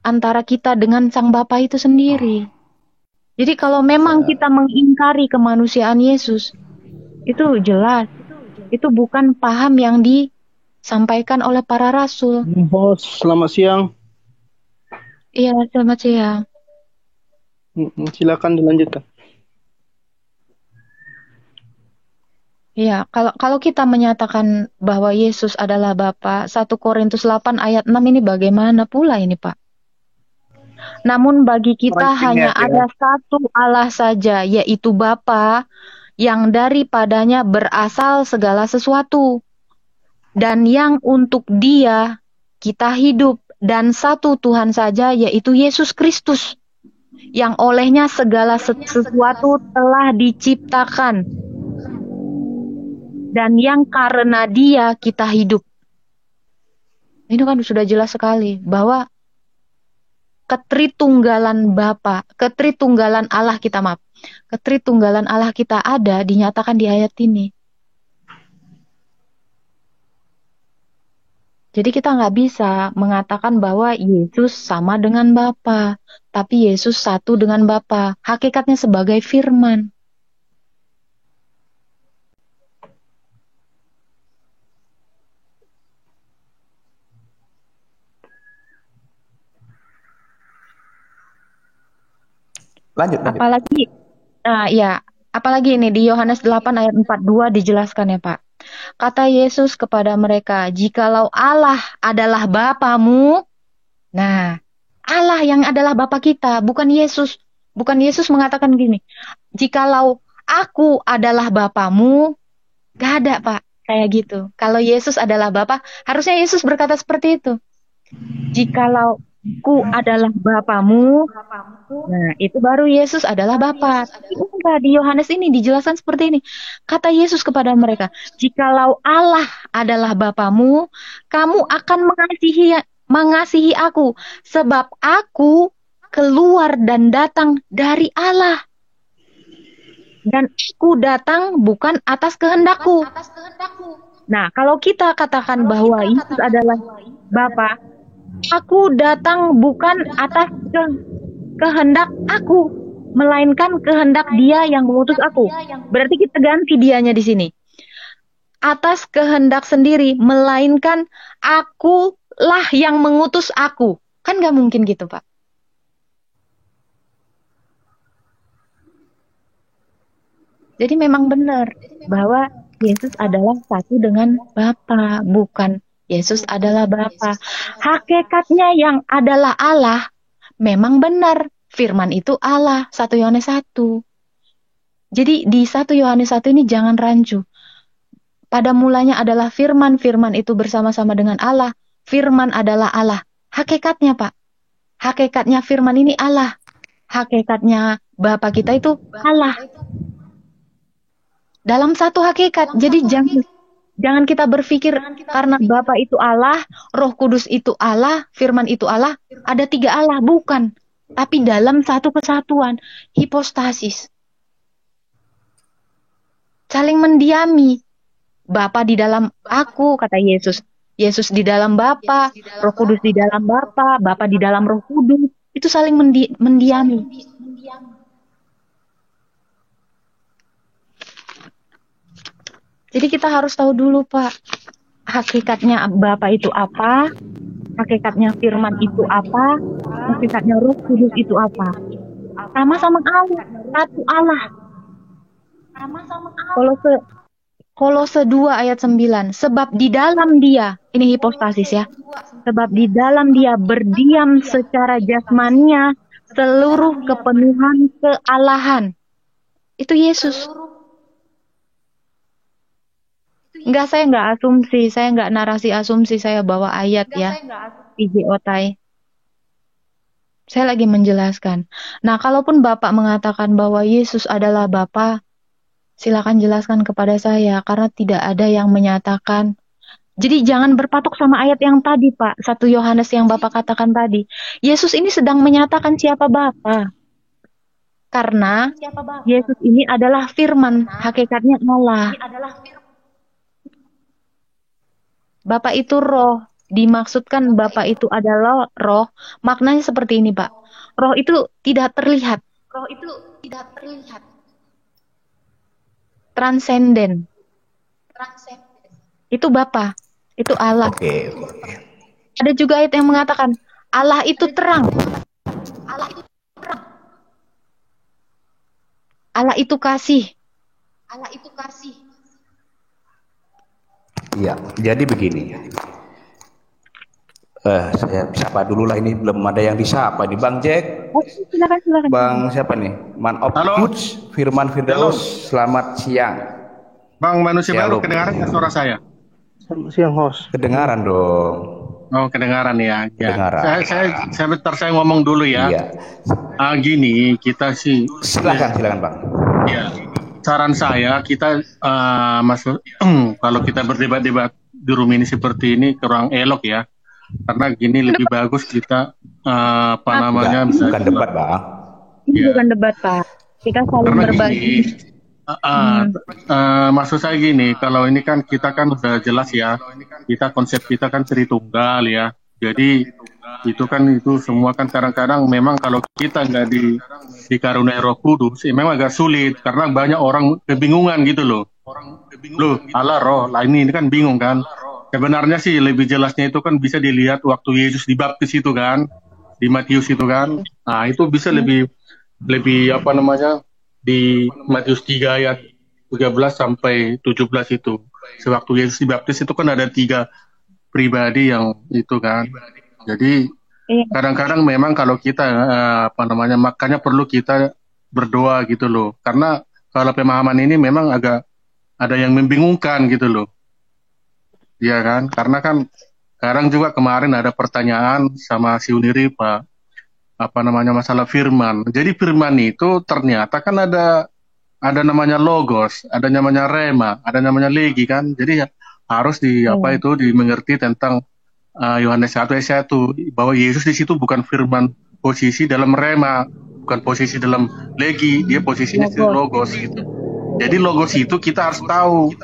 antara kita dengan Sang Bapa itu sendiri. Jadi kalau memang Saya kita mengingkari kemanusiaan Yesus, itu jelas, itu bukan paham yang disampaikan oleh para rasul. host, selamat siang. Iya, selamat siang. Silakan dilanjutkan. Iya, kalau kita menyatakan bahwa Yesus adalah Bapa, 1 Korintus 8 ayat 6 ini bagaimana pula ini, Pak? Namun bagi kita hanya Ingat ya. ada satu Allah saja, yaitu Bapa, yang daripadanya berasal segala sesuatu, dan yang untuk Dia kita hidup, dan satu Tuhan saja, yaitu Yesus Kristus, yang olehnya segala sesuatu telah diciptakan, dan yang karena Dia kita hidup. Ini kan sudah jelas sekali bahwa ketritunggalan Bapa, ketritunggalan Allah kita, maaf, ketritunggalan Allah kita ada dinyatakan di ayat ini. Jadi kita nggak bisa mengatakan bahwa Yesus sama dengan Bapa, tapi Yesus satu dengan Bapa. Hakikatnya sebagai firman. Lanjut. Apalagi, apalagi ini di Yohanes 8 ayat 42 dijelaskan ya Pak. Kata Yesus kepada mereka, jikalau Allah adalah Bapamu, nah Allah yang adalah Bapa kita, bukan Yesus. Bukan Yesus mengatakan gini, jikalau aku adalah Bapamu, gak ada Pak, kayak gitu. Kalau Yesus adalah Bapa, harusnya Yesus berkata seperti itu. Jikalau ku adalah Bapamu, nah itu baru Yesus adalah Bapa. Tapi enggak, di Yohanes ini dijelaskan seperti ini. Kata Yesus kepada mereka, jikalau Allah adalah Bapamu, kamu akan mengasihi aku, sebab aku keluar dan datang dari Allah. Dan aku datang bukan atas kehendakku. Nah, kalau kita katakan bahwa Yesus adalah Bapa, aku datang bukan atas kehendak aku, melainkan kehendak Dia yang mengutus aku. Berarti kita ganti dianya di sini. Atas kehendak sendiri, melainkan akulah yang mengutus aku. Kan nggak mungkin gitu, Pak. Jadi memang benar bahwa Yesus adalah satu dengan Bapa, bukan Yesus adalah Bapa. Hakikatnya yang adalah Allah memang benar. Firman itu Allah, 1 Yohanes 1. Jadi di 1 Yohanes 1 ini jangan rancu. Pada mulanya adalah firman, firman itu bersama-sama dengan Allah. Firman adalah Allah. Hakikatnya Pak, hakikatnya firman ini Allah. Hakikatnya Bapa kita itu Allah. Dalam satu hakikat. Jadi jangan kita berpikir karena Bapa itu Allah, Roh Kudus itu Allah, Firman itu Allah, ada 3 Allah, bukan. Tapi dalam satu kesatuan, hipostasis. Saling mendiami. Bapa di dalam aku, kata Yesus. Yesus di dalam Bapa, Roh Kudus di dalam Bapa, Bapa di dalam Roh Kudus. Itu saling mendiami. Jadi kita harus tahu dulu Pak, hakikatnya Bapa itu apa, hakikatnya firman itu apa, hakikatnya Roh Kudus itu apa. Sama-sama Allah, satu Allah. Kolose 2 ayat 9. Sebab di dalam Dia, ini hipostasis ya. Sebab di dalam Dia berdiam secara jasmania seluruh kepenuhan kealahan. Itu Yesus. Saya nggak asumsi, saya nggak narasi asumsi, saya bawa ayat ya. PJ Otai. Saya lagi menjelaskan. Nah, kalaupun Bapak mengatakan bahwa Yesus adalah Bapa, silakan jelaskan kepada saya, karena tidak ada yang menyatakan. Jadi jangan berpatok sama ayat yang tadi, Pak. 1 Yohanes yang Bapak katakan tadi. Yesus ini sedang menyatakan siapa Bapa. Karena Yesus ini adalah firman, hakikatnya Allah. Bapa itu roh. dimaksudkan Bapa itu adalah roh, maknanya seperti ini, Pak. Roh itu tidak terlihat. Roh itu tidak terlihat. Transenden. Itu Bapa, itu Allah. Oke. Ada juga ayat yang mengatakan Allah itu terang. Allah itu terang. Allah itu kasih. Allah itu kasih. Iya, jadi begini. Saya sapa dulu lah, ini belum ada yang disapa nih, Bang Jack. Oh, silakan. Bang siapa nih? Man of Halo. Goods, Firman Firdaus. Selamat siang. Bang Manusia Baru, Shalom. kedengaran nggak suara saya? Selamat siang, host. Kedengaran dong. Oh, kedengaran ya. Kedengaran. Saya bentar, saya ngomong dulu ya. Iya. Gini, kita sih, Silakan Bang. ya, saran saya kita masuk kalau kita berdebat-debat di room ini seperti ini kurang elok ya. Karena gini lebih bagus kita namanya Bukan debat, Bang. Ini Ya. bukan debat, Pak. Kita saling Karena berbagi. gini, maksud saya gini, kalau ini kan kita kan udah jelas ya, konsep kita kan Tritunggal ya. Jadi itu semua kan kadang-kadang memang kalau kita nggak dikaruniai Roh Kudus, memang agak sulit karena banyak orang kebingungan gitu loh. Loh, Allah roh, lah ini kan bingung kan. Sebenarnya sih lebih jelasnya itu kan bisa dilihat waktu Yesus dibaptis itu kan, di Matius itu kan. Nah, itu bisa lebih di Matius 3 ayat 13 sampai 17 itu. Sewaktu Yesus dibaptis itu kan ada 3 pribadi yang itu kan. Jadi Iya. kadang-kadang memang kalau kita makanya perlu kita berdoa gitu loh. Karena kalau pemahaman ini memang agak ada yang membingungkan gitu loh. Iya kan? Karena kan sekarang juga kemarin ada pertanyaan sama si Uniri Pak, masalah firman. Jadi firman itu ternyata kan ada namanya logos, ada namanya rema, ada namanya legi kan. Jadi harus dimengerti tentang Yohanes 1 ayat 1 bahwa Yesus di situ bukan firman posisi dalam rema, bukan posisi dalam legi, dia posisinya di logos gitu. Jadi logos itu kita harus tahu.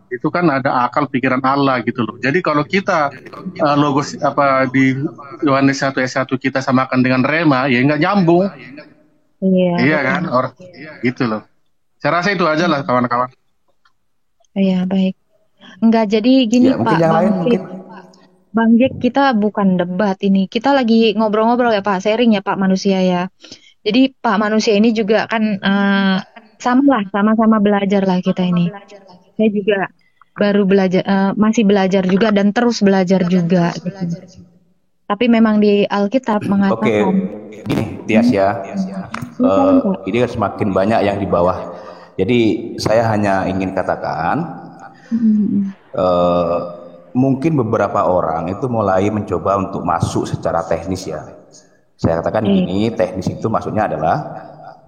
Itu kan ada akal pikiran Allah gitu loh. Jadi kalau kita logos di Yohanes 1 ayat 1 kita samakan dengan rema, ya nggak nyambung. Iya kan? Gitu loh. Saya rasa itu aja lah kawan-kawan. Iya, baik. Enggak, jadi gini Ya, mungkin Pak, yang lain mungkin. Bang Jack, kita bukan debat ini. Kita lagi ngobrol-ngobrol ya Pak, sharing ya Pak Manusia ya. Jadi Pak Manusia ini juga kan sama-sama belajar lah kita ini. Saya juga baru belajar, masih belajar juga dan terus belajar juga. Gitu. Tapi memang di Alkitab Oke, mengatakan. gini Tias ya. Ini kan semakin banyak yang di bawah. Jadi saya hanya ingin katakan, mungkin beberapa orang itu mulai mencoba untuk masuk secara teknis ya. Saya katakan gini, teknis itu maksudnya adalah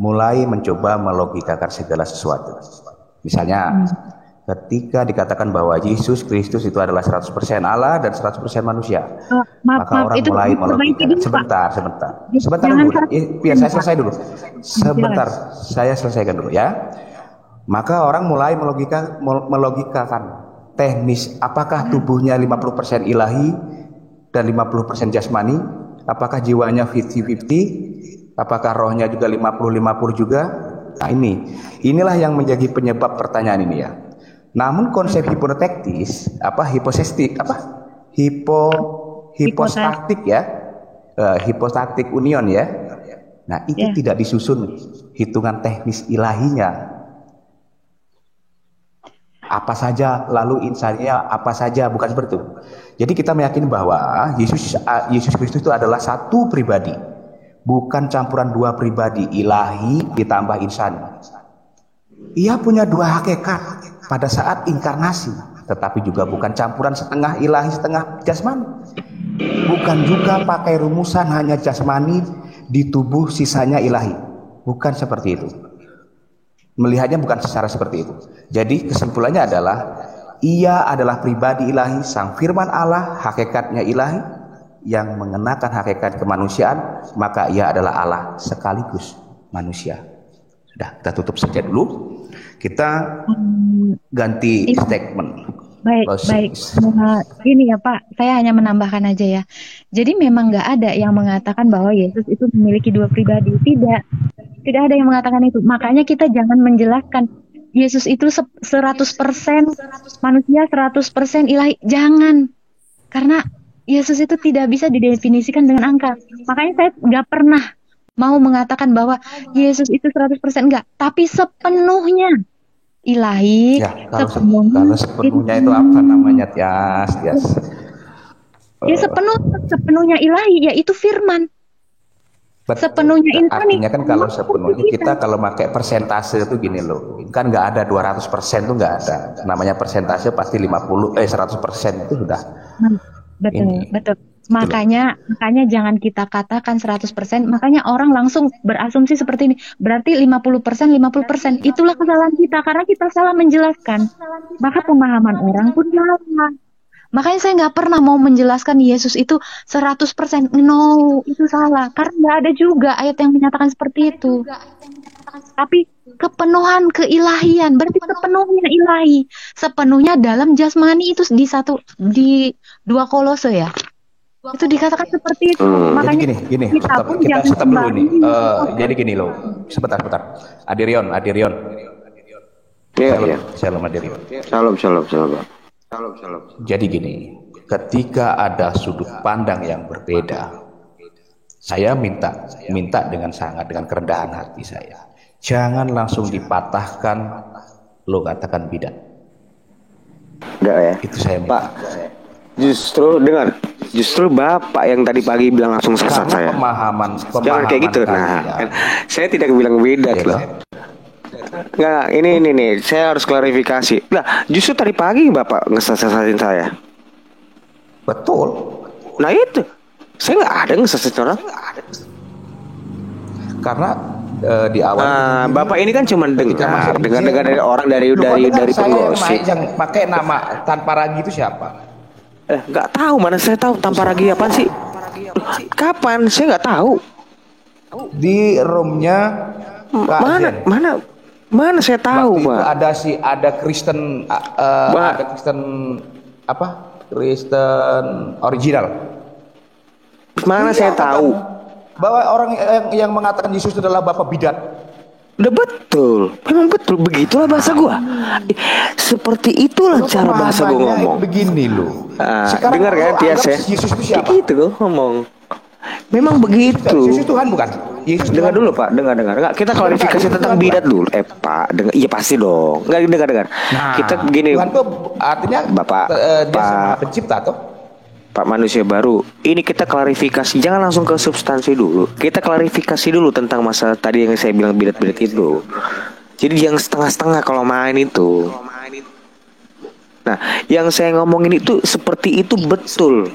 mulai mencoba melogikakan segala sesuatu. Misalnya, ketika dikatakan bahwa Yesus Kristus itu adalah 100% Allah dan 100% manusia, maka orang itu mulai melogikakan. Sebentar dulu, biar saya selesai dulu. Saya selesaikan dulu ya. Maka orang mulai melogikakan teknis, apakah tubuhnya 50% ilahi dan 50% jasmani, apakah jiwanya 50-50, apakah rohnya juga 50-50 juga. Nah inilah yang menjadi penyebab pertanyaan ini ya. Namun konsep hipotektis, hipostaktik ya, hipostaktik union ya. Nah itu tidak disusun hitungan teknis ilahinya. Apa saja, lalu insannya apa saja, bukan seperti itu. Jadi kita meyakini bahwa Yesus Kristus itu adalah satu pribadi, bukan campuran dua pribadi, ilahi ditambah insani. Ia punya dua hakikat pada saat inkarnasi, tetapi juga bukan campuran setengah ilahi setengah jasmani. Bukan juga pakai rumusan hanya jasmani di tubuh sisanya ilahi. Bukan seperti itu. Melihatnya bukan secara seperti itu. Jadi kesimpulannya adalah ia adalah pribadi ilahi, sang firman Allah, hakikatnya ilahi yang mengenakan hakikat kemanusiaan, maka ia adalah Allah sekaligus manusia. Sudah, kita tutup saja dulu. Kita ganti statement. Baik, baik. Gini ya Pak, saya hanya menambahkan aja ya. Jadi memang nggak ada yang mengatakan bahwa Yesus itu memiliki dua pribadi. Tidak, tidak ada yang mengatakan itu. Makanya kita jangan menjelaskan Yesus itu 100% manusia, 100% ilahi. Jangan. Karena Yesus itu tidak bisa didefinisikan dengan angka. Makanya saya nggak pernah mau mengatakan bahwa Yesus itu 100% enggak. Tapi sepenuhnya ilahi, Ya, kalau sepenuhnya itu apa namanya, Tias? Ya sepenuhnya ilahi, yaitu firman. Sepenuhnya insani. Artinya kan kalau sepenuhnya kita kalau pakai persentase itu gini loh. Kan nggak ada 200% itu nggak ada. Namanya persentase pasti 100% itu sudah. Betul. Makanya jangan kita katakan 100%. Makanya orang langsung berasumsi seperti ini. Berarti 50%. Itulah kesalahan kita karena kita salah menjelaskan. Maka pemahaman orang pun salah. Makanya saya nggak pernah mau menjelaskan Yesus itu 100%. No, itu salah. Karena nggak ada juga ayat yang menyatakan seperti itu. Tapi kepenuhan keilahian, berarti sepenuhnya ilahi. Sepenuhnya dalam jasmani itu di 2 Kolose ya. Itu dikatakan seperti itu. Makanya gini. Kita stop dulu ini. Jadi gini loh. Sebentar. Adirion. Iya. Shalom Adirion. Shalom. Jadi gini, ketika ada sudut pandang yang berbeda, saya minta dengan kerendahan hati saya. Jangan langsung dipatahkan, lo katakan bidat. Enggak ya. Itu saya minta. Pak, justru Bapak yang tadi pagi bilang langsung sesat saya. Pemahaman jangan kayak gitu. Nah, saya tidak bilang bidat loh. Enggak, ini nih, saya harus klarifikasi. Lah, justru tadi pagi Bapak ngesat-satin saya. Betul. Nah itu, saya nggak ada ngesatin orang. Karena di awal Bapak ini kan cuma dengar dari orang dari penggosip. Yang pakai nama tanpa ragi itu siapa? Nggak tahu, mana saya tahu tanpa ragi apa sih? Kapan? Saya nggak tahu. Di roomnya Mana saya tahu, Pak. Ada Kristen Kristen original. Mana saya tahu bahwa orang yang mengatakan Yesus adalah bapak bidat. Udah betul, memang betul, begitulah bahasa gua. Seperti itulah cara bahasa gua ngomong. Begini loh. Dengar kan Tias ya? Yesus itu siapa? Gitu gua ngomong. Memang begitu. Yesus Tuhan bukan? Yesus dengar dulu Pak, dengar. Enggak, kita klarifikasi tentang bidat dulu. Pak, dengar. Iya pasti dong. Enggak dengar. Nah, kita gini. Tuhan tuh artinya Bapak, dia pencipta tuh. Pak manusia baru. Ini kita klarifikasi, jangan langsung ke substansi dulu. Kita klarifikasi dulu tentang masalah tadi yang saya bilang bidat-bidat itu. Jadi yang setengah-setengah kalau main itu. Nah, yang saya ngomongin itu seperti itu betul.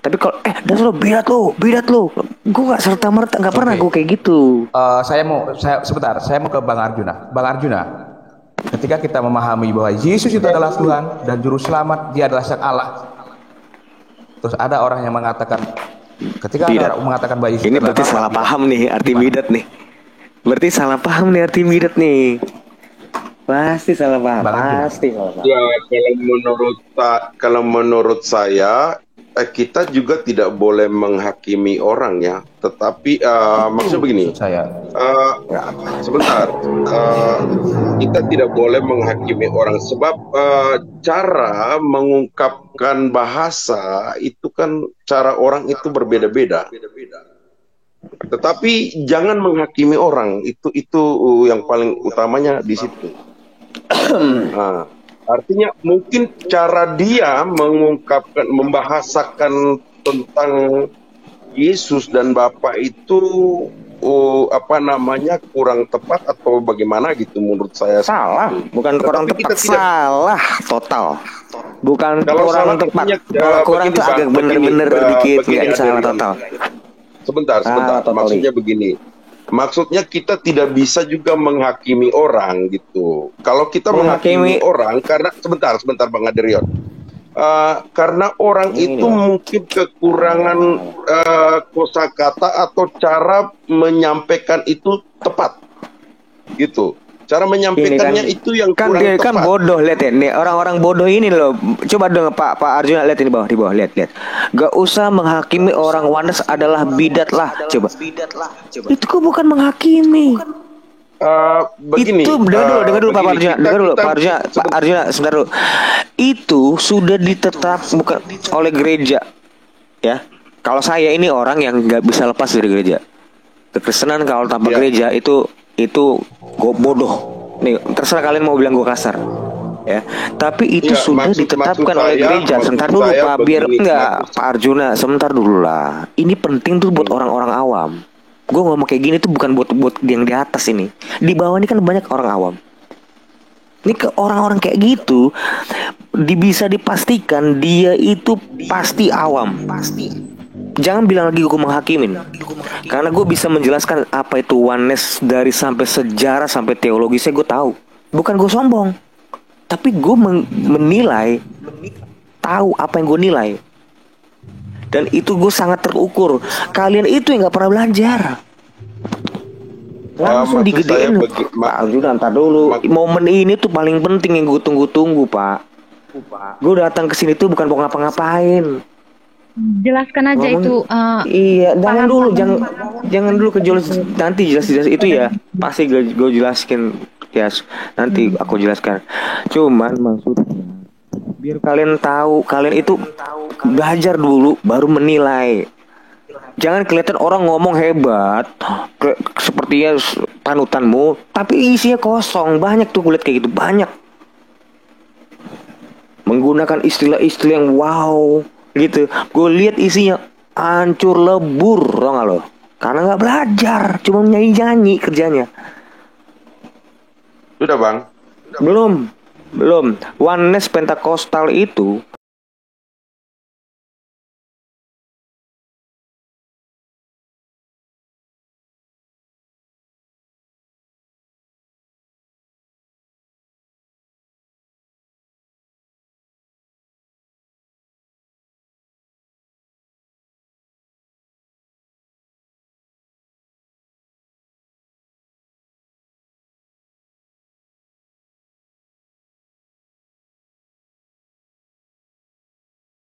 Tapi kalau dasar lo bidat lo, gue nggak serta merta, nggak pernah gue kayak gitu. Saya mau ke Bang Arjuna. Ketika kita memahami bahwa Yesus itu adalah Tuhan dan Juru Selamat, Dia adalah Sang Allah. Terus ada orang yang mengatakan, ketika ada orang mengatakan bahwa Yesus ini berarti salah paham nih arti bidat nih. Berarti salah paham nih arti bidat nih. Pasti salah paham. Pasti salah paham. Ya kalau menurut saya kita juga tidak boleh menghakimi orang ya, tetapi maksudnya begini, sebentar, kita tidak boleh menghakimi orang sebab cara mengungkapkan bahasa itu kan cara orang itu berbeda-beda. Tetapi jangan menghakimi orang, itu yang paling utamanya di situ. Artinya mungkin cara dia membahasakan tentang Yesus dan Bapa itu kurang tepat atau bagaimana gitu menurut saya. Salah, bukan kurang tepat, salah total. Bukan kalau kurang tepat. Kalau kurang itu agak bener-bener dikit, nggak salah total. Sebentar. Maksudnya begini. Maksudnya kita tidak bisa juga menghakimi orang gitu. Kalau kita menghakimi orang karena sebentar Bang Adrian. Karena orang itu mungkin kekurangan kosakata atau cara menyampaikan itu tepat. Gitu. Cara menyampaikannya kan, itu yang kan kurang dia kan tepat. bodoh, lihat ya. Nih orang-orang bodoh ini loh. Coba dong Pak Arjuna lihat ini di bawah, lihat. Gak usah menghakimi orang oneness adalah bidat lah. Coba. Itu kok bukan menghakimi. Begini, Itu dengar dulu Pak Arjuna, Pak Arjuna, sebentar dulu. Itu sudah bukan oleh gereja, ya. Kalau saya ini orang yang nggak bisa lepas dari gereja. Kekristenan kalau tanpa gereja itu bodoh. Nih, terserah kalian mau bilang gue kasar. Ya, tapi itu sudah ditetapkan oleh gereja. Sebentar dulu Pak, biar enggak Pak Arjuna, sebentar dulu lah. Ini penting tuh buat orang-orang awam. Gue ngomong kayak gini tuh bukan buat yang di atas ini. Di bawah ini kan banyak orang awam. Ini ke orang-orang kayak gitu bisa dipastikan dia itu pasti awam. Jangan bilang lagi gue menghakimin. Karena gue bisa menjelaskan apa itu oneness dari sampai sejarah sampai teologisnya gue tahu. Bukan gue sombong, tapi gue menilai, tahu apa yang gue nilai. Dan itu gue sangat terukur. Kalian itu yang gak pernah belajar. Langsung digedein. Pak Arjuna, ntar dulu. Momen ini tuh paling penting yang gue tunggu-tunggu Pak. Gue datang ke sini tuh bukan mau ngapa-ngapain. Jelaskan aja itu. Iya, jangan dulu ke jelas, nanti jelas itu ya. Pasti gue jelaskan ya. Nanti aku jelaskan. Cuman maksudnya biar kalian tahu, kalian itu belajar dulu baru menilai. Jangan kelihatan orang ngomong hebat sepertinya panutanmu, tapi isinya kosong. Banyak tuh kulit kayak gitu, banyak. Menggunakan istilah-istilah yang wow gitu. Gue lihat isinya hancur lebur, tau gak lo? Karena nggak belajar, cuma nyanyi kerjanya. Sudah Bang? Belum. Oneness Pentakostal itu